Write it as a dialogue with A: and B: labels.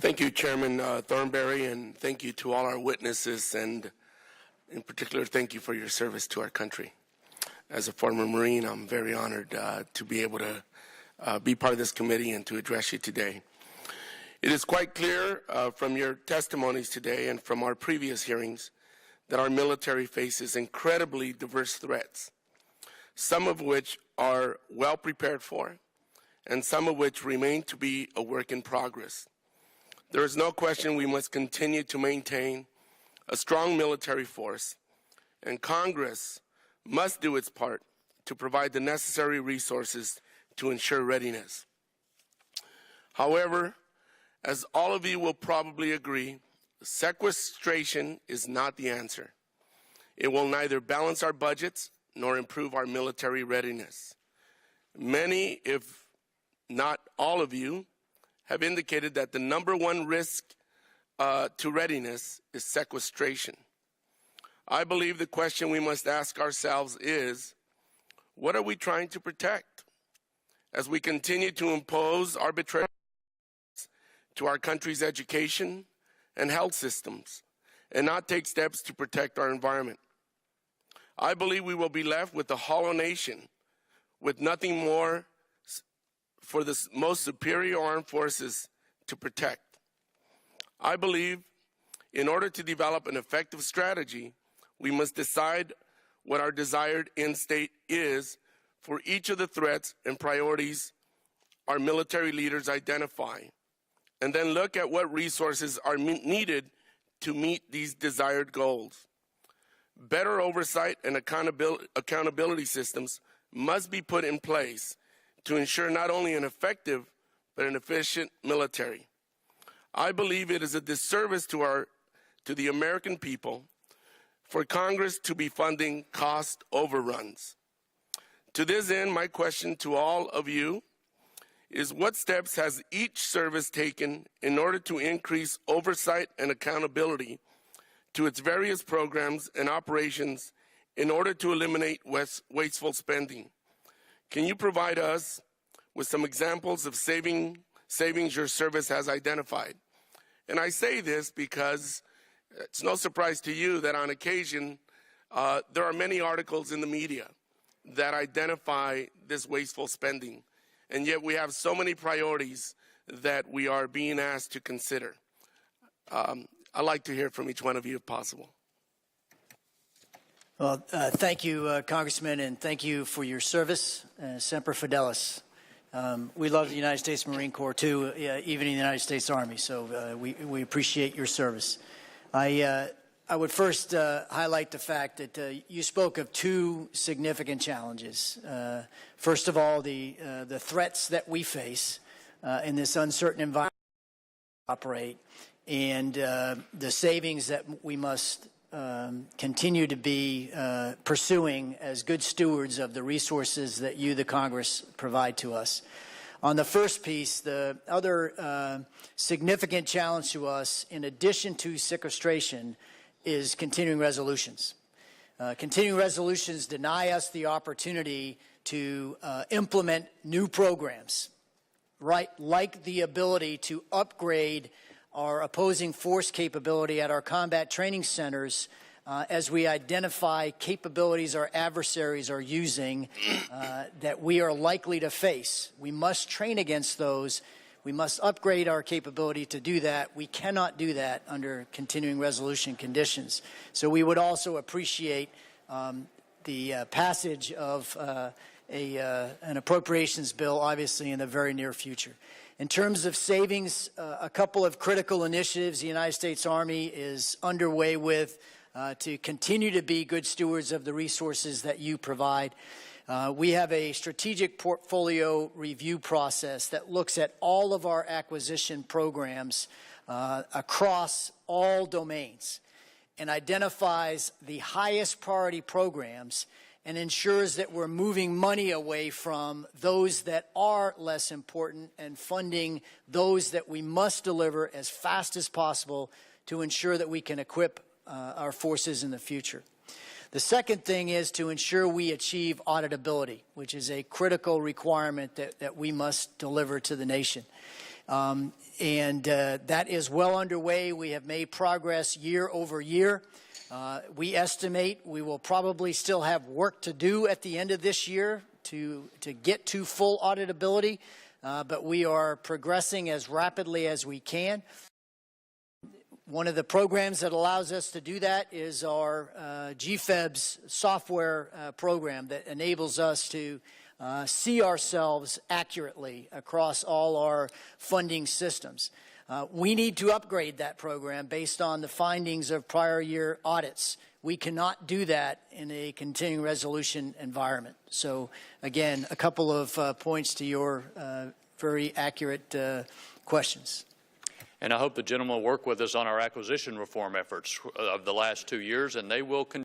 A: Thank you, Chairman Thornberry, and thank you to all our witnesses, and in particular, thank you for your service to our country. As a former Marine, I'm very honored to be able to be part of this committee and to address you today. It is quite clear from your testimonies today and from our previous hearings that our military faces incredibly diverse threats, some of which are well prepared for, and some of which remain to be a work in progress. There is no question we must continue to maintain a strong military force, and Congress must do its part to provide the necessary resources to ensure readiness. However, as all of you will probably agree, sequestration is not the answer. It will neither balance our budgets nor improve our military readiness. Many, if not all of you, have indicated that the number one risk to readiness is sequestration. I believe the question we must ask ourselves is, what are we trying to protect? As we continue to impose arbitrary to our country's education and health systems and not take steps to protect our environment, I believe we will be left with a hollow nation with nothing more for the most superior armed forces to protect. I believe in order to develop an effective strategy, we must decide what our desired end state is for each of the threats and priorities our military leaders identify, and then look at what resources are needed to meet these desired goals. Better oversight and accountability systems must be put in place to ensure not only an effective but an efficient military. I believe it is a disservice to the American people for Congress to be funding cost overruns. To this end, my question to all of you is, what steps has each service taken in order to increase oversight and accountability to its various programs and operations in order to eliminate wasteful spending? Can you provide us with some examples of savings your service has identified? And I say this because it's no surprise to you that on occasion there are many articles in the media that identify this wasteful spending, and yet we have so many priorities that we are being asked to consider. I'd like to hear from each one of you if possible.
B: Well, thank you, Congressman, and thank you for your service. Semper Fidelis. We love the United States Marine Corps, too, even in the United States Army, so we appreciate your service. I would first highlight the fact that you spoke of two significant challenges. First of all, the threats that we face in this uncertain environment operate, and the savings that we must continue to be pursuing as good stewards of the resources that you, the Congress, provide to us. On the first piece, the other significant challenge to us, in addition to sequestration, is continuing resolutions. Continuing resolutions deny us the opportunity to implement new programs, right, like the ability to upgrade our opposing force capability at our combat training centers as we identify capabilities our adversaries are using that we are likely to face. We must train against those. We must upgrade our capability to do that. We cannot do that under continuing resolution conditions. So we would also appreciate the passage of an appropriations bill, obviously, in the very near future. In terms of savings, a couple of critical initiatives the United States Army is underway with to continue to be good stewards of the resources that you provide. We have a strategic portfolio review process that looks at all of our acquisition programs across all domains and identifies the highest priority programs and ensures that we're moving money away from those that are less important and funding those that we must deliver as fast as possible to ensure that we can equip our forces in the future. The second thing is to ensure we achieve auditability, which is a critical requirement that we must deliver to the nation. That is well underway. We have made progress year over year. We estimate we will probably still have work to do at the end of this year to get to full auditability, but we are progressing as rapidly as we can. One of the programs that allows us to do that is our GFEBS software program that enables us to see ourselves accurately across all our funding systems. We need to upgrade that program based on the findings of prior year audits. We cannot do that in a continuing resolution environment. So again, a couple of points to your very accurate questions.
C: And I hope the gentleman will work with us on our acquisition reform efforts of the last 2 years, and they will continue.